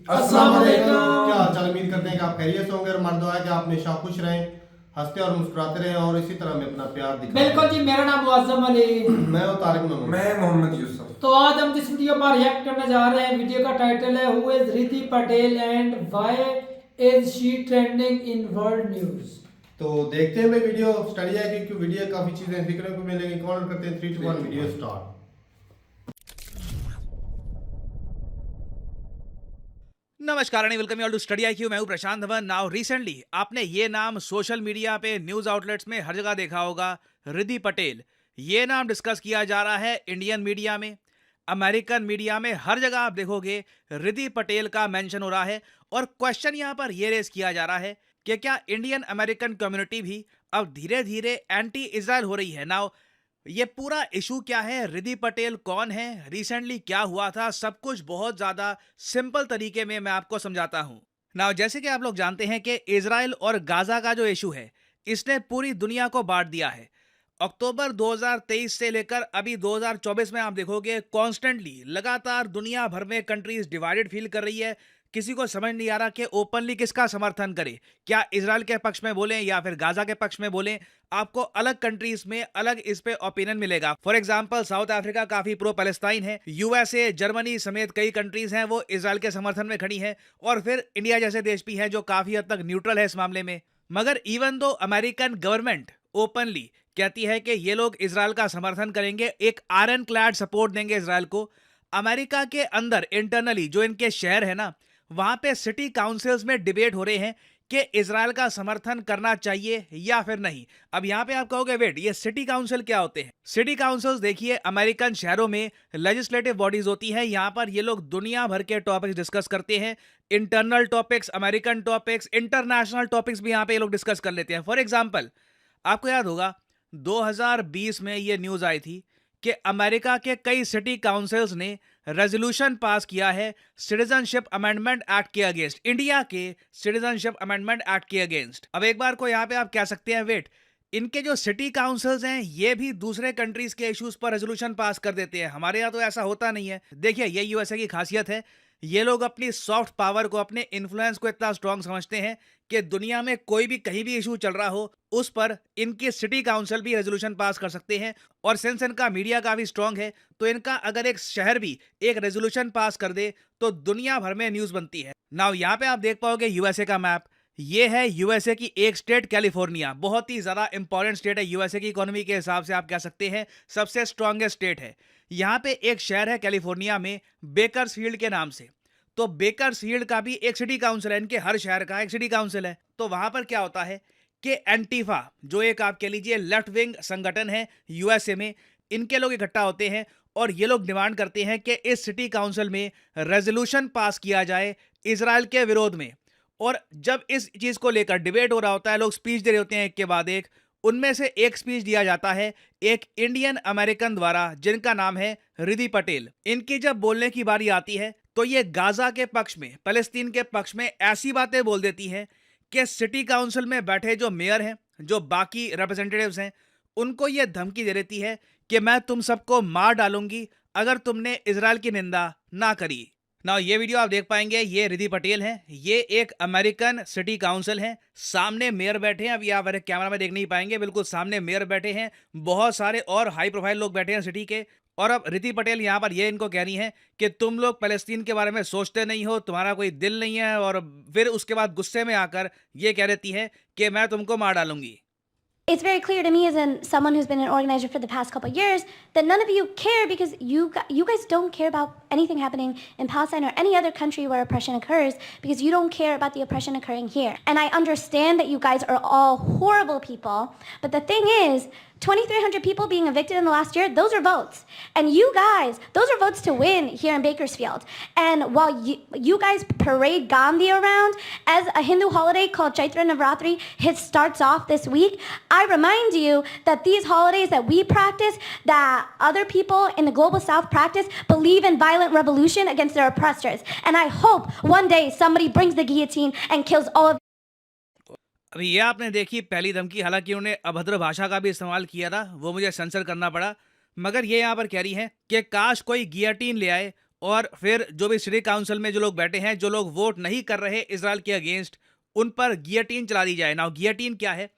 अस्सलाम वालेकुम। क्या हाल चाल, उम्मीद करते हैं कि आप खैरियत से होंगे और हमारी दुआ है कि आप हमेशा खुश रहें, हंसते और मुस्कुराते रहें और इसी तरह हमें अपना प्यार दिखाएं। बिल्कुल जी, मेरा नाम मुअज्जम अली। मैं हूं तारिक महमूद। मैं मोहम्मद यूसुफ। तो आज हम जिस वीडियो पर रिएक्ट करने जा रहे हैं, वीडियो का टाइटल है who is Riddhi Patel and why is she trending in world news. तो देखते हैं भाई, वीडियो स्टडी है क्योंकि वीडियो काफी चीजें सीखने को मिलेंगी। कौन करते हैं 3 2 1 वीडियो स्टार्ट। नमस्कार and welcome you to Study IQ. मैं हूं प्रशांत धवन। नाउ रिसेंटली आपने ये नाम सोशल मीडिया पे न्यूज आउटलेट्स में हर जगह देखा होगा, रिद्धि पटेल। ये नाम डिस्कस किया जा रहा है इंडियन मीडिया में, अमेरिकन मीडिया में, हर जगह आप देखोगे रिद्धि पटेल का मेंशन हो रहा है। और क्वेश्चन यहाँ पर ये रेस किया जा रहा है कि क्या इंडियन अमेरिकन कम्युनिटी भी अब धीरे धीरे एंटी इजराइल हो रही है। नाउ ये पूरा इशू क्या है, रिद्धि पटेल कौन है, रिसेंटली क्या हुआ था, सब कुछ बहुत ज्यादा सिंपल तरीके में मैं आपको समझाता हूं। नाउ जैसे कि आप लोग जानते हैं कि इजराइल और गाजा का जो इशू है, इसने पूरी दुनिया को बांट दिया है। अक्टूबर 2023 से लेकर अभी 2024 में आप देखोगे कॉन्स्टेंटली लगातार दुनिया भर में कंट्रीज डिवाइडेड फील कर रही है। किसी को समझ नहीं आ रहा कि ओपनली किसका समर्थन करे, क्या इजराइल के पक्ष में बोलें या फिर गाजा के पक्ष में बोलें। आपको अलग कंट्रीज में अलग इस पे ओपिनियन मिलेगा। फॉर एग्जांपल साउथ अफ्रीका काफी प्रो पैलेस्टाइन है, यूएसए, जर्मनी समेत कई कंट्रीज हैं वो इजराइल के समर्थन में खड़ी हैं, और फिर इंडिया जैसे देश भी हैं जो काफी हद तक न्यूट्रल है इस मामले में। मगर even though American government openly कहती है कि ये लोग इजराइल का समर्थन करेंगे, एक आयरन क्लैड सपोर्ट देंगे इजराइल को, अमेरिका के अंदर इंटरनली जो इनके शहर है ना, वहां पे सिटी काउंसिल्स में डिबेट हो रहे हैं कि इजराइल का समर्थन करना चाहिए या फिर नहीं। अब यहां पे आप कहोगे वेट, ये सिटी काउंसिल क्या होते हैं? सिटी काउंसिल्स देखिए, अमेरिकन शहरों में लेजिस्लेटिव बॉडीज होती हैं। यहां पर ये लोग दुनिया भर के टॉपिक्स डिस्कस करते हैं, internal topics, American topics, international topics भी यहां पे ये लोग डिस्कस कर लेते हैं। फॉर एग्जाम्पल आपको याद होगा 2020 में ये न्यूज आई थी कि अमेरिका के कई सिटी काउंसिल्स ने रेजोल्यूशन पास किया है सिटीजनशिप अमेंडमेंट एक्ट के अगेंस्ट, इंडिया के सिटीजनशिप अमेंडमेंट एक्ट के अगेंस्ट। अब एक बार को यहां पे आप कह सकते हैं वेट, इनके जो सिटी काउंसिल्स हैं ये भी दूसरे कंट्रीज के इश्यूज पर रेजोल्यूशन पास कर देते हैं, हमारे यहाँ तो ऐसा होता नहीं है। देखिए ये यूएसए की खासियत है, ये लोग अपनी सॉफ्ट पावर को, अपने इन्फ्लुएंस को इतना स्ट्रांग समझते हैं कि दुनिया में कोई भी कहीं भी इशू चल रहा हो उस पर इनकी सिटी काउंसिल भी रेजोल्यूशन पास कर सकते हैं। और सिंस इनका मीडिया काफी स्ट्रांग है तो इनका अगर एक शहर भी एक रेजोल्यूशन पास कर दे तो दुनिया भर में न्यूज बनती है। नाउ यहाँ पे आप देख पाओगे यूएसए का मैप, ये है यूएसए की एक स्टेट कैलिफोर्निया, बहुत ही ज्यादा इंपॉर्टेंट स्टेट है यूएसए की इकोनॉमी के हिसाब से, आप कह सकते हैं सबसे स्ट्रॉन्गेस्ट स्टेट है। यहाँ पे एक शहर है कैलिफोर्निया में बेकर्सफील्ड के नाम से, तो बेकर्सफील्ड का भी एक सिटी काउंसिल है, इनके हर शहर का एक सिटी काउंसिल है। तो वहां पर क्या होता है कि एंटीफा जो एक आप कह लीजिए लेफ्ट विंग संगठन है यूएसए में, इनके लोग इकट्ठा होते हैं और ये लोग डिमांड करते हैं कि इस सिटी काउंसिल में रेजोल्यूशन पास किया जाए इजराइल के विरोध में। और जब इस चीज को लेकर डिबेट हो रहा होता है, लोग स्पीच दे रहे होते हैं एक के बाद एक, उनमें से एक स्पीच दिया जाता है एक इंडियन अमेरिकन द्वारा जिनका नाम है रिद्धि पटेल। इनकी जब बोलने की बारी आती है तो ये गाजा के पक्ष में, फलस्तीन के पक्ष में ऐसी बातें बोल देती हैं कि सिटी काउंसिल में बैठे जो मेयर हैं, जो बाकी रिप्रेजेंटेटिव्स हैं, उनको ये धमकी दे देती है कि मैं तुम सबको मार डालूंगी अगर तुमने इजराइल की निंदा ना करी। ना ये वीडियो आप देख पाएंगे, ये रिद्धि पटेल हैं, ये एक अमेरिकन सिटी काउंसिल है, सामने मेयर बैठे हैं। अभी आप कैमरा में देख नहीं पाएंगे, बिल्कुल सामने मेयर बैठे हैं, बहुत सारे और हाई प्रोफाइल लोग बैठे हैं सिटी के। और अब रिद्धि पटेल यहाँ पर ये इनको कह रही हैं कि तुम लोग फलस्तीन के बारे में सोचते नहीं हो, तुम्हारा कोई दिल नहीं है, और फिर उसके बाद गुस्से में आकर ये कह देती है कि मैं तुमको मार डालूंगी। It's very clear to me as someone who's been an organizer for the past couple of years that none of you care because you guys don't care about anything happening in Palestine or any other country where oppression occurs because you don't care about the oppression occurring here. And I understand that you guys are all horrible people, but the thing is, 2,300 people being evicted in the last year, those are votes. And you guys, those are votes to win here in Bakersfield. And while you guys parade Gandhi around as a Hindu holiday called Chaitra Navratri starts off this week, I remind you that these holidays that we practice, that other people in the global south practice, believe in violent revolution against their oppressors. And I hope one day somebody brings the guillotine and kills all of अभी ये आपने देखी पहली धमकी, हालांकि उन्होंने अभद्र भाषा का भी इस्तेमाल किया था, वो मुझे सेंसर करना पड़ा। मगर ये यहाँ पर कह रही है कि काश कोई गियोटिन ले आए और फिर जो भी सिटी काउंसिल में जो लोग बैठे हैं, जो लोग वोट नहीं कर रहे इजराइल के अगेंस्ट, उन पर गियोटिन चला दी जाए। नाउ गियोटिन क्या है?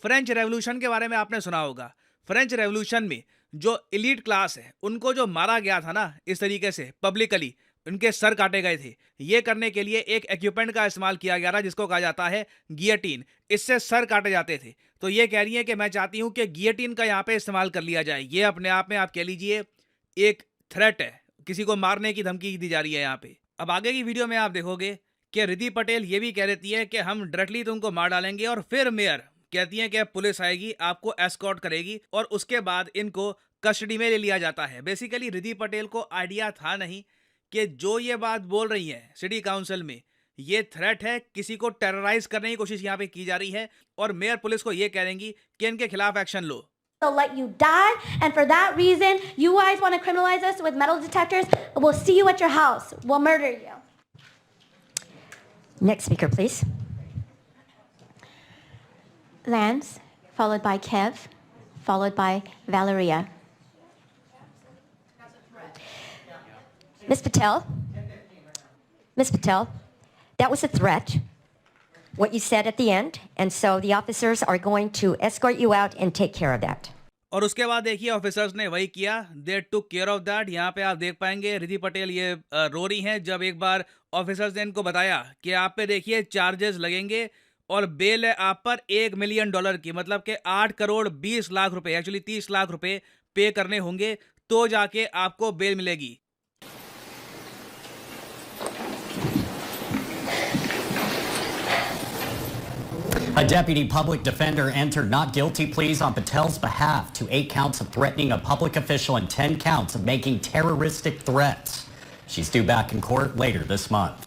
फ्रेंच रेवोल्यूशन के बारे में आपने सुना होगा। फ्रेंच रेवोल्यूशन में जो एलीट क्लास है उनको जो मारा गया था ना, इस तरीके से पब्लिकली उनके सर काटे गए थे। ये करने के लिए एक इक्विपमेंट का इस्तेमाल किया गया था जिसको कहा जाता है गियोटिन। इससे सर काटे जाते थे। तो ये कह रही है कि मैं चाहती हूं कि गियोटिन का यहाँ पे इस्तेमाल कर लिया जाए। ये अपने आप में आप कह लीजिए एक थ्रेट है, किसी को मारने की धमकी दी जा रही है यहाँ पे। अब आगे की वीडियो में आप देखोगे कि रिद्धि पटेल ये भी कह देती है कि हम डायरेक्टली तुमको मार डालेंगे, और फिर मेयर कहती है कि पुलिस आएगी, आपको एस्कॉर्ट करेगी, और उसके बाद इनको कस्टडी में ले लिया जाता है। बेसिकली रिद्धि पटेल को आइडिया था नहीं कि जो ये बात बोल रही है सिटी काउंसिल में, ये थ्रेट है, किसी को टेरराइज करने की कोशिश यहाँ पे की जा रही है, और मेयर पुलिस को ये कह देंगी कि इनके खिलाफ action low. They'll let you die, and for that reason, you guys want to criminalize us with metal detectors? We'll see you at your house. We'll murder you. Next speaker, please. Lance, followed by Kev, followed by Valeria. Ms. Patel, that was a threat, what you said at the end, and so the officers are going to escort you out and take care of that. और उसके बाद देखिए officers ने वही किया, दे took care of that. यहाँ पे आप देख पाएंगे रिद्धि पटेल ये रो रही हैं जब एक बार ऑफिसर्स ने इनको बताया कि आप पे देखिए चार्जेस लगेंगे और बेल है आप पर $1 मिलियन की, मतलब कि 8 करोड़ 20 लाख रुपए, एक्चुअली 30 लाख रुपए पे करने होंगे तो जाके आपको बेल मिलेगी। A deputy public defender entered not guilty pleas on Patel's behalf to 8 counts of threatening a public official and 10 counts of making terroristic threats. She's due back in court later this month.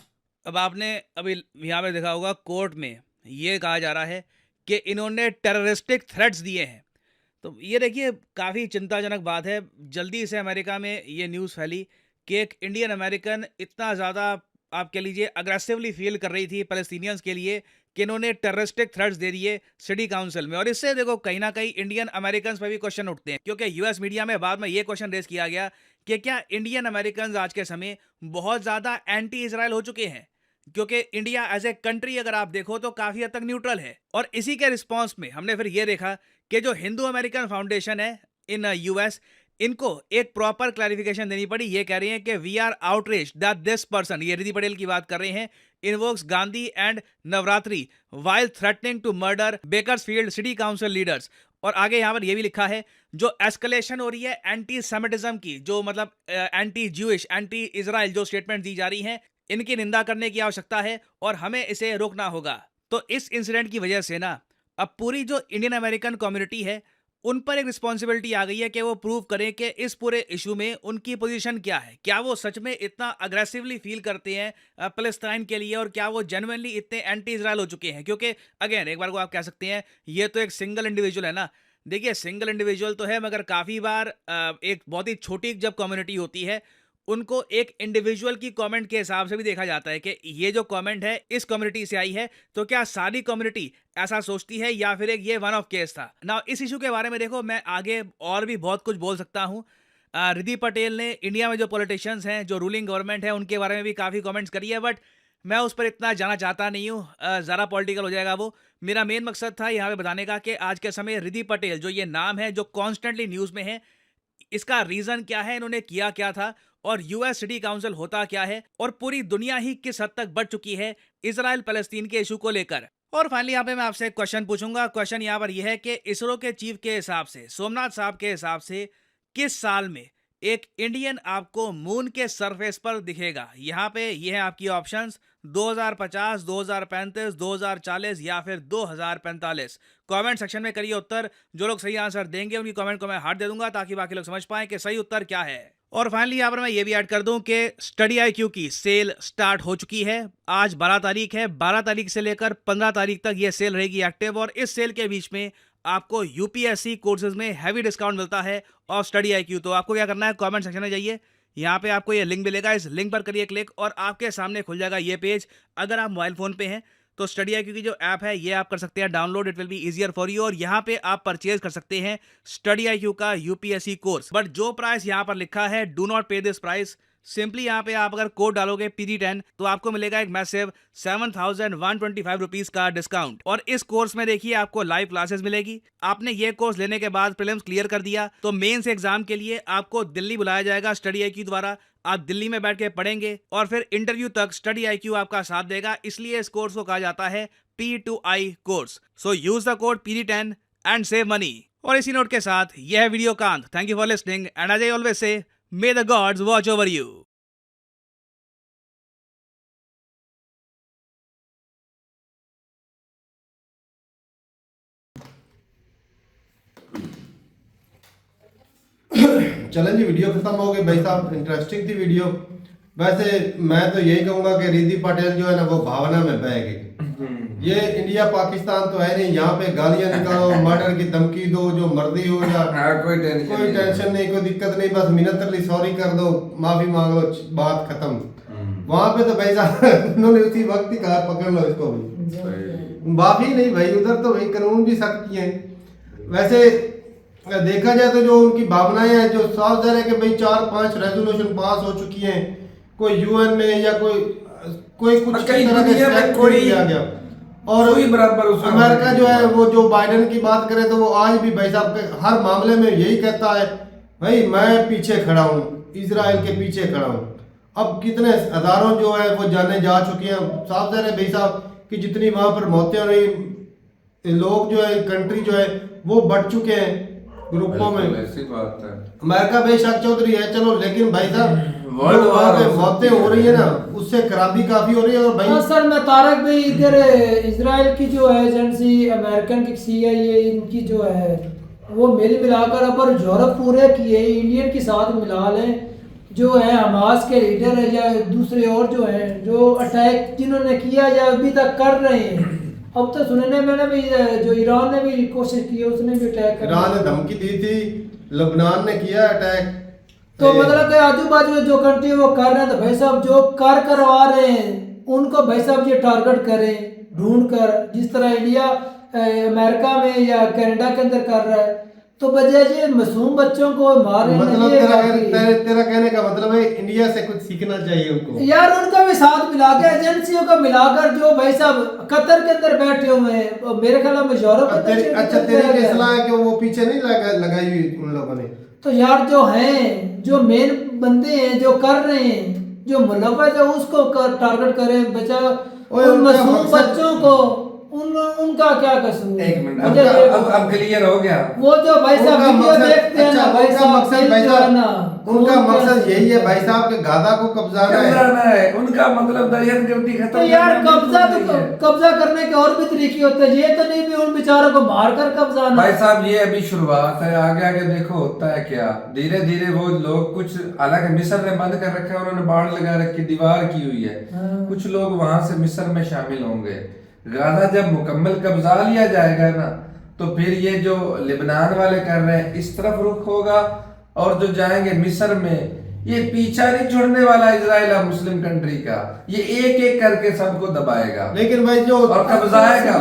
अब आपने अभी यहाँ पे देखा होगा court में ये कहा जा रहा है कि इन्होंने टेररिस्टिक थ्रेट्स दिए हैं। तो ये देखिए काफ़ी चिंताजनक बात है। जल्दी से अमेरिका में ये न्यूज़ फैली कि एक इंडियन अमेरिकन इतना ज़्यादा आप कह लीजिए अग्रेसिवली फील कर रही थी पैलेस्टीनियंस के लिए कि इन्होंने टेररिस्टिक थ्रेट्स दे दिए सिटी काउंसिल में। और इससे देखो कहीं ना कहीं इंडियन अमेरिकन पर भी क्वेश्चन उठते हैं, क्योंकि यूएस मीडिया में बाद में ये क्वेश्चन रेज किया गया कि क्या इंडियन अमेरिकन आज के समय बहुत ज़्यादा एंटी इजराइल हो चुके हैं, क्योंकि इंडिया एज ए कंट्री अगर आप देखो तो काफ़ी हद तक न्यूट्रल है। और इसी के रिस्पॉन्स में हमने फिर ये देखा कि जो हिंदू अमेरिकन फाउंडेशन है इन यूएस, इनको एक प्रॉपर क्लैरिफिकेशन देनी पड़ी। ये कह रही हैं कि we are outraged that this person, ये रिद्धि पटेल की बात कर रहे हैं, invokes Gandhi and Navratri while threatening to murder Bakersfield city council leaders. और आगे यहाँ पर यह भी लिखा है जो एस्केलेशन हो रही है एंटी सेमिटिज्म की, जो मतलब एंटी ज्यूइश एंटी इजराइल जो स्टेटमेंट दी जा रही हैं, इनकी निंदा करने की आवश्यकता है और हमें इसे रोकना होगा। तो इस इंसिडेंट की वजह से ना अब पूरी जो इंडियन अमेरिकन कम्युनिटी है उन पर एक रिस्पॉन्सिबिलिटी आ गई है कि वो प्रूव करें कि इस पूरे इशू में उनकी पोजीशन क्या है, क्या वो सच में इतना अग्रेसिवली फील करते हैं पैलेस्टाइन के लिए, और क्या वो जेन्युइनली इतने एंटी इजराइल हो चुके हैं। क्योंकि अगेन एक बार को आप कह सकते हैं ये तो एक सिंगल इंडिविजुअल है ना। देखिए सिंगल इंडिविजुअल तो है, मगर काफ़ी बार एक बहुत ही छोटी जब कम्युनिटी होती है उनको एक इंडिविजुअल की कमेंट के हिसाब से भी देखा जाता है कि ये जो कमेंट है इस कम्युनिटी से आई है, तो क्या सारी कम्युनिटी ऐसा सोचती है या फिर एक ये वन ऑफ केस था ना। इस इशू के बारे में देखो मैं आगे और भी बहुत कुछ बोल सकता हूँ। रिद्धि पटेल ने इंडिया में जो पॉलिटिशियंस हैं, जो रूलिंग गवर्नमेंट है, उनके बारे में भी काफ़ी कमेंट्स करी है, बट मैं उस पर इतना जाना चाहता नहीं हूँ, ज़रा पॉलिटिकल हो जाएगा वो। मेरा मेन मकसद था यहाँ पे बताने का कि आज के समय रिद्धि पटेल जो ये नाम है जो कॉन्स्टेंटली न्यूज़ में है, इसका रीज़न क्या है, इन्होंने किया क्या था, और यूएस सिटी काउंसिल होता क्या है, और पूरी दुनिया ही किस हद तक बढ़ चुकी है इजराइल पैलेस्टीन के इशू को लेकर। और फाइनली यहाँ पे मैं आपसे एक क्वेश्चन पूछूंगा। क्वेश्चन यहाँ पर यह है कि इसरो के चीफ के हिसाब से, सोमनाथ साहब के हिसाब से, किस साल में एक इंडियन आपको मून के सरफेस पर दिखेगा? यहाँ पे ये है आपकी ऑप्शंस 2050, 2035, 2040 या फिर 2045। कमेंट सेक्शन में करिए उत्तर। जो लोग सही आंसर देंगे उनकी कमेंट को मैं हार्ट दे दूंगा ताकि बाकी लोग समझ पाएं कि सही उत्तर क्या है। और फाइनली यहाँ पर मैं ये भी ऐड कर दूं कि स्टडी IQ की सेल स्टार्ट हो चुकी है। आज 12 तारीख है, 12 तारीख से लेकर 15 तारीख तक ये सेल रहेगी एक्टिव, और इस सेल के बीच में आपको UPSC कोर्सेज में हैवी डिस्काउंट मिलता है और स्टडी IQ। तो आपको क्या करना है, कमेंट सेक्शन में जाइए, यहाँ पे आपको ये लिंक मिलेगा, इस लिंक पर करिए क्लिक और आपके सामने खुल जाएगा ये पेज। अगर आप मोबाइल फ़ोन पे हैं तो स्टडी IQ की जो ऐप है ये आप कर सकते हैं download, it will be easier for you, और यहाँ पे आप परचेज कर सकते हैं स्टडी IQ का UPSC कोर्स। बट जो प्राइस यहाँ पर लिखा है, डू नॉट पे दिस प्राइस, सिंपली यहाँ पे आप अगर कोड डालोगे PD10 तो आपको मिलेगा एक मैसिव 7,125 रुपीज का डिस्काउंट। और इस कोर्स में देखिए आपको लाइव क्लासेस मिलेगी। आपने ये कोर्स लेने के बाद प्रीलिम्स क्लियर कर दिया तो मेंस एग्जाम के लिए आपको दिल्ली बुलाया जाएगा स्टडी IQ द्वारा। आप दिल्ली में बैठ के पढ़ेंगे और फिर इंटरव्यू तक स्टडी IQ आपका साथ देगा, इसलिए इस कोर्स को कहा जाता है P2I course. So use the code PD10 and save money. और इसी नोट के साथ यह वीडियो का अंत। Thank you for listening and as I always say, may the gods watch over you. चलें जी, वीडियो खत्म हो गई भाई साहब, इंटरेस्टिंग थी वीडियो। वैसे मैं तो यही कहूंगा कि रिद्धि पटेल जो है ना वो भावना में बह गई। ये इंडिया पाकिस्तान तो है नहीं, यहाँ पे गालियां निकालो, मर्डर की धमकी दो, जो मर्जी हो या कोई टेंशन नहीं, कोई दिक्कत नहीं, बस मिन्नतली सॉरी कर दो, माफी मांग लो, बात खत्म। वहां पे तो भाई साहब उन्होंने उसी वक्त ही कहा पकड़ लो इसको भी, माफी नहीं भाई, उधर तो भाई कानून भी सख्त किए हैं। वैसे देखा जाए तो जो उनकी भावनाएं हैं, जो साफ जाहिर है कि भाई 4-5 रेजोल्यूशन पास हो चुकी हैं, कोई UN में या कोई कुछ तरह के कोई आ गया। और अमेरिका जो है वो जो बाइडेन की बात करे तो वो आज भी भाई साहब के हर मामले में यही कहता है भाई मैं पीछे खड़ा हूँ, इजराइल के पीछे खड़ा हूँ। अब कितने हजारों जो है वो जाने जा चुकी हैं। साफ जाहिर है भाई साहब कि जितनी वहाँ पर मौतें हो रही, लोग जो है कंट्री जो है वो बढ़ चुके हैं ग्रुपों में। ऐसी बात है, अमेरिका बेशक चौधरी है चलो, लेकिन भाई साहब वहाँ पे मौतें हो रही है ना, उससे खराबी काफी हो रही है। और भाई हाँ सर, मैं तारक भाई इधर इजराइल की जो है एजेंसी, अमेरिकन की CIA, इनकी जो है वो मिलाकर अब यूरोप पूरे किए इंडियन के साथ मिला लें, जो है हमास के लीडर है या दूसरे और जो है जो अटैक जिन्होंने किया या अभी तक कर रहे हैं। अब तो सुनने में ना भी जो ईरान ने भी कोशिश की, उसने भी अटैक कर, ईरान ने धमकी दी थी, लबनान ने किया अटैक। तो मतलब कि आजू बाजू जो कंट्री वो कर रहे हैं, तो भाई साहब जो करवा रहे हैं उनको भाई साहब ये टारगेट करें ढूंढ कर, जिस तरह इंडिया अमेरिका में या कनाडा के अंदर कर रहा है, तो बजाय ये मासूम बच्चों को मार रहे हैं। मतलब तेरा कहने का मतलब है इंडिया से कुछ सीखना चाहिए उनको यार, उनका भी साथ मिला के एजेंसियों को मिलाकर, जो भाई साहब कतर के अंदर बैठे हुए हैं, मेरे ख्याल में यूरोप। अच्छा तेरी की सलाह है कि वो पीछे नहीं लगाई हुई उन लोगों ने? तो यार जो हैं, जो मेन बंदे हैं जो कर रहे हैं, जो मुलव्वस है उसको टारगेट करें, बचा उन मासूम बच्चों को, उनका क्या कसूर? एक मिनट, अब क्लियर हो गया। वो जो भाई साहब वीडियो देखते हैं ना भाई साहब, उनका मकसद यही है भाई साहब के गाजा को कब्जाना है। उनका मतलब दहशतगर्दी खत्म। तो यार कब्जा करने के और भी तरीके होते हैं, ये तो नहीं भी उन बेचारों को मारकर कब्जा। भाई साहब ये अभी शुरुआत है, आगे आगे देखो होता है क्या। धीरे धीरे वो लोग कुछ, हालांकि मिस्र ने बंद कर रखा है, उन्होंने बाढ़ लगा रखी, दीवार की हुई है, कुछ लोग वहां से मिस्र में शामिल होंगे। गाजा जब मुकम्मल कब्जा लिया जाएगा ना, तो फिर ये जो लेबनान वाले कर रहे हैं इस तरफ रुख होगा, और जो जाएंगे मिस्र में, ये पीछा नहीं छोड़ने वाला इजराइल अब मुस्लिम कंट्री का, ये एक एक करके सबको दबाएगा। लेकिन भाई जो और कब्जाएगा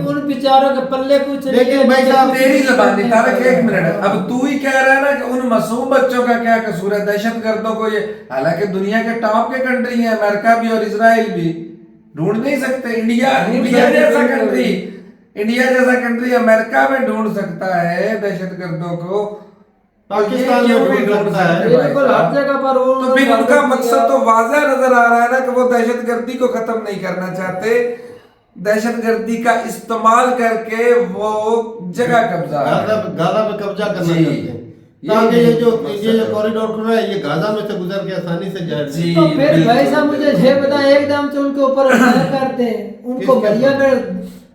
उन बेचारों के पल्ले कुछ। लेकिन भाई साहब तेरी ज़बानी तारक, एक मिनट, अब तू ही कह रहा है ना कि उन मासूम बच्चों का क्या कसूर है, दहशतगर्दों को ये, हालांकि दुनिया के टॉप के कंट्री है अमेरिका भी और इजराइल भी, ढूंढ नहीं सकते। इंडिया जैसा कंट्री अमेरिका में ढूंढ सकता है दहशतगर्दों को, पाकिस्तान में भी ढूंढता है बिल्कुल हर जगह पर। तो फिर उनका मकसद तो वाज़ेह नजर आ रहा है ना कि वो दहशतगर्दी को खत्म नहीं करना चाहते, दहशतगर्दी का इस्तेमाल करके वो जगह कब्जा, गाजा पे कब्जा करना चाहते हैं, ताकि ये जो कॉरिडोर खुल रहा है ये गाजा में से गुजर के आसानी से जाए। तो फिर भाई साहब मुझे ये बता, एकदम से उनके ऊपर हमला करते हैं, उनको बढ़िया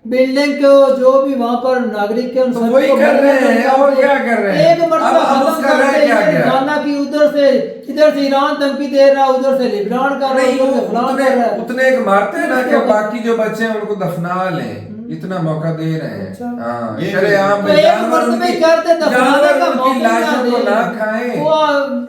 बिल्डिंग को जो भी वहाँ पर नागरिक के तो वही कर रहे हैं, और क्या कर रहे हैं? एक मरतबा खत्म कर रहे हैं गाना की, उधर से इधर से ईरान धमकी दे रहा, उधर से लेबनान कर रहा है, उतने एक मारते हैं ना कि बाकी जो बच्चे हैं उनको दफना लें। इतना मौका दे रहे हैं। अच्छा। हाँ, ये- शरेआम तो एक मर्द में करते दफनाने का जानवर मौका की ना लाशों को दे। ना खाएं। वो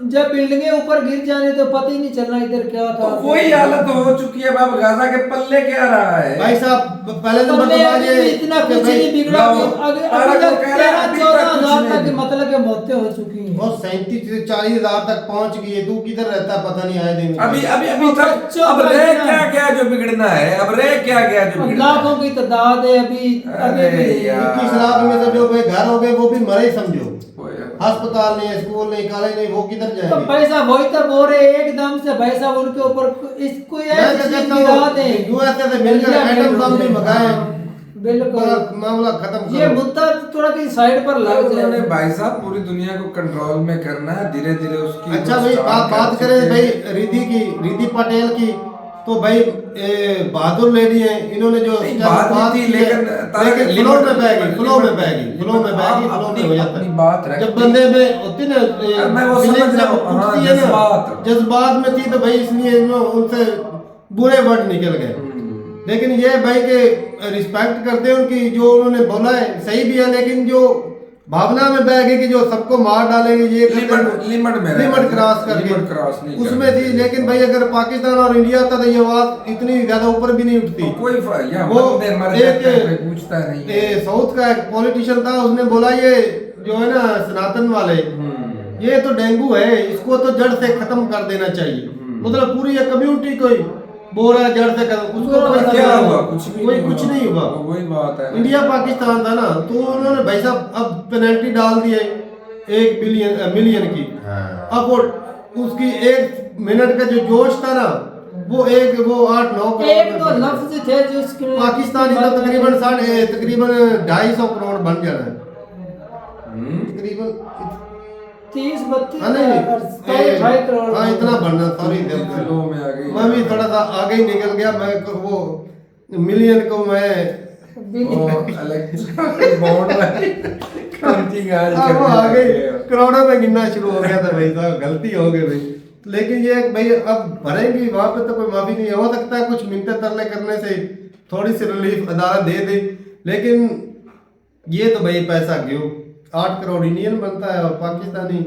जब बिल्डिंगे ऊपर गिर जाने तो पता ही नहीं चलना इधर क्या तो था। वही हालत हो चुकी है बाब, गाजा के पल्ले क्या रहा है। भाई साहब पहले नंबर पहले तो अभी ये भी इतना कि कुछ भाई नहीं बिगड़ा। लो, अभी तारक तक वो कह रहा है, 13-14 अभी तक कुछ हजार नहीं तक बिगड़ा। मतलब के मौतें हो चुकी हैं। और 37-40 हजार तक पहुंच गई है। तू किधर रहता है पता नहीं आए दिन। अभी अभी अभी तक बच्चों अब का रह इतना- क्या गया जो बिगड़ना है, अब रह क्या गया जो बिगड़ना लाखों है। की तादाद है अभी अरे भी। यार। 21 लाख में से जो भाई घर हो गए वो भी मरे ही समझो। वो यार। अस्पताल नहीं है, स्कूल नहीं, कॉलेज नहीं, वो किधर तो जाएंगे। भाई साहब वही तो बोल रहे एकदम से भाई साहब उनके ऊपर इसको मैं ऐसी क्या चीज कहता गिरा हूँ दें। यूएसए से मिलकर एटम बम भी मंगाए, बिल्कुल पूरा मामला खत्म ये करो। मुद्दा थोड़ा की साइड पर लग उन्होंने जाए। भाई साहब पूरी दुनिया को कंट्रोल में करना है, धीरे धीरे उसकी अच्छा वो भाई start आप कर बात चुके करें हैं। भाई रिद्धि पटेल की, तो भाई बहादुर लेडी है, इन्होंने जो नहीं, बात नहीं थी, लेकिन तारक फ्लो में बह गई, फ्लो में बह गई, फ्लो में बह गई, आप फ्लो में हो जाता अपनी है। बात रख जब दी। बंदे में होती ना मैं वो feelings समझ रहा जब हूँ, हाँ, उठती है ना, जज्बात। जज्बात में थी तो भाई इसलिए उनसे बुरे वर्ड निकल गए। लेकिन ये भाई के रिस्पेक्ट करते हैं उनकी, जो उन्होंने बोला है सही भी है, लेकिन जो भावना में बह गई कि जो सबको मार डालेंगे ये लिमिट में रहना लिमिट क्रॉस चाहिए, करके लिमिट क्रॉस नहीं उसमें करनी थी। चाहिए। लेकिन भाई अगर पाकिस्तान और इंडिया होता तो ये आवाज इतनी ज्यादा ऊपर भी नहीं उठती। कोई यहाँ वो बंदे मर एक जाते हैं, कोई पूछता नहीं है। साउथ का एक पॉलिटिशियन था, उसने बोला ये जो है ना सनातन वाले, ये तो डेंगू है, इसको तो जड़ से खत्म कर देना चाहिए। मतलब पूरी ये कम्युनिटी को बोल रहा है जड़ से खत्म, उसको पूरा पता क्या नहीं हुआ, कुछ भी कोई कुछ नहीं हुआ। वही बात है। इंडिया पाकिस्तान था ना, तो उन्होंने भाई साहब अब पेनल्टी डाल दी है 1 मिलियन की। हाँ। अब वो उसकी 1 मिनट का जो जोश था ना, वो 8-9 एक तो लफ्ज थे जो उसके पाकिस्तानी तो तकरीबन 250 करोड़ बन जाना है तकरीबन। 30-32 हाँ, नहीं, 28 करोड़। हाँ इतना बनना, सॉरी फ्लो में आ गई। मैं भी थोड़ा सा आगे ही निकल गया। मैं वो मिलियन को मैं बॉन्ड वाली काउंटिंग आज वो आ करने गई, लगे हैं। करोड़ों में गिनना शुरू हो गया था भाई साहब, गलती हो गई भाई। लेकिन ये भाई अब भरेंगी वहां पे तो कोई माफी नहीं है। हो सकता है कुछ मिन्नत तरले करने से थोड़ी सी रिलीफ अदालत दे दे, लेकिन ये तो भाई पैसा क्यों 8 करोड़ इंडियन बनता है और पाकिस्तानी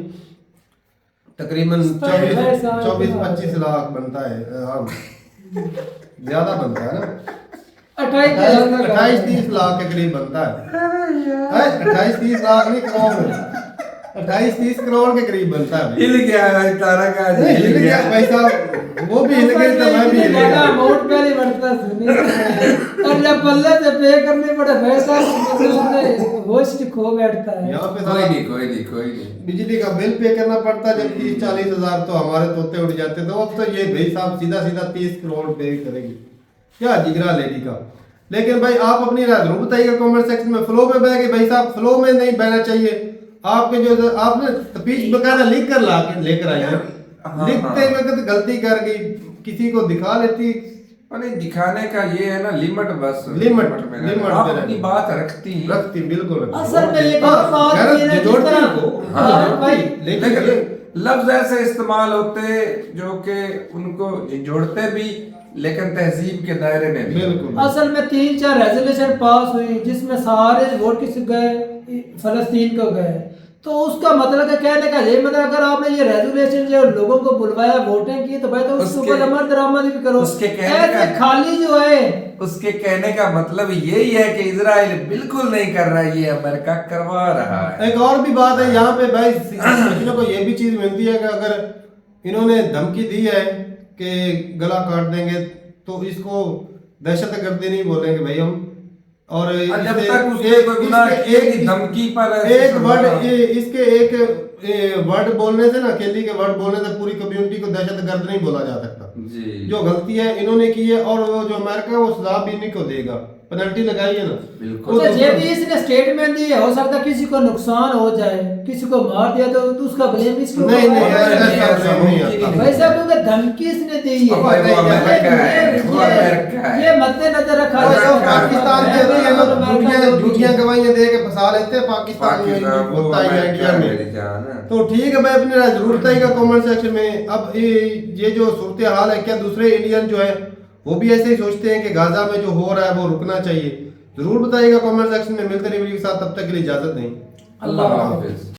तकरीबन 24-25 लाख बनता है। हाँ ज्यादा बनता है ना, 28-30 लाख के करीब बनता है। 28-30 लाख नहीं, करोड़ 28-30 करोड़ के करीब बनता है। हिल गया है तारा का, आज नहीं, हिल गया। भाई साहब वो भी हिल गए तो मैं भी हिल गया। अमाउंट पहले बढ़ता सुनी और जब बल्ले से पे करने पड़े पैसा होस्ट खो बैठता है। यहाँ पे कोई सारा नहीं, कोई नहीं, कोई नहीं। बिजली का बिल पे करना पड़ता है, जब 30-40 हजार तो हमारे तोते उड़ जाते। तो अब तो ये भाई साहब सीधा सीधा 30 करोड़ पे करेगी, क्या जिगरा लेडी का। लेकिन भाई आप अपनी राय जरूर बताइएगा कमेंट सेक्शन में। फ्लो में बह के भाई साहब, फ्लो में नहीं बहना चाहिए। आपके जो आपने स्पीच बकायदा लिख कर लेकर आए हैं, लिखते वक्त गलती कर गई, किसी को दिखा लेती। नहीं, दिखाने का ये है ना लिमिट, बस लिमिट में रहना। लिमिट आप में अपनी रहना। बात रखती बिल्कुल रखती। असल में एक हाँ, और बात गलत ये है, जिस जोड़ती तरह- को, हाँ, भाई, लेकिन लेकिन ये- लफ्ज ऐसे इस्तेमाल होते जो कि उनको जोड़ते भी, लेकिन तहजीब के दायरे में भी। बिल्कुल असल में 3-4 रेजोल्यूशन पास हुई जिसमें सारे वोट किस गए, फलस्तीन को गए। तो उसका मतलब है कहने का ये मतलब अगर आपने ये रेजोल्यूशन जो लोगों को बुलवाया वोटिंग की, तो भाई तो उसके ऊपर अमल दरामद भी करो। उसके कहने ऐसे का- खाली जो है उसके कहने का मतलब यही है कि इजराइल बिल्कुल नहीं कर रहा, ये अमेरिका करवा रहा है। एक और भी बात है यहाँ पे भाई, सोचने को ये भी चीज मिलती है कि अगर इन्होंने धमकी दी है कि गला काट देंगे, तो इसको दहशतगर्दी नहीं बोलेंगे भाई हम। और जब इससे तक उसने कोई गुनाह किए कि धमकी पर ऐसे एक वर्ड समझाना। इसके एक वर्ड बोलने से ना, अकेली के वर्ड बोलने से पूरी कम्युनिटी को दहशतगर्द नहीं बोला जा सकता। जी जो गलती है इन्होंने की है, और वो जो अमेरिका है वो सजा भी इन्हीं को देगा, पेनल्टी लगाई है ना। बिल्कुल। वो तो तो- ये भी इसने स्टेटमेंट दी है, हो सकता है किसी को नुकसान हो जाए, किसी को मार दिया तो उसका ब्लेम इसके ऊपर नहीं, नहीं, आएगा। ऐसा नहीं, ऐसा नहीं मुमकिन आता। ही भाई साहब क्योंकि धमकी इसने दी है। अब भाई वो अमेरिका है, वो अमेरिका है। ये मद्देनजर रखा और जाए। जो पाकिस्तान के होती है ना, अमेरिका को झूठियां गवाहियां दे के फंसा लेते हैं पाकिस्तान में, पाकिस्तान वो होता है अमेरिका इंडिया में। मेरी जान है। तो ठीक है भाई, अपनी राय जरूर बताइएगा कमेंट सेक्शन में। अब ये जो सूरत हाल है, क्या दूसरे इंडियन जो है वो भी ऐसे ही सोचते हैं कि गाजा में जो हो रहा है वो रुकना चाहिए? जरूर बताइएगा कमेंट सेक्शन में। मिलते रहिए वीडियो के साथ, तब तक के लिए इजाजत नहीं। अल्लाह हाफिज।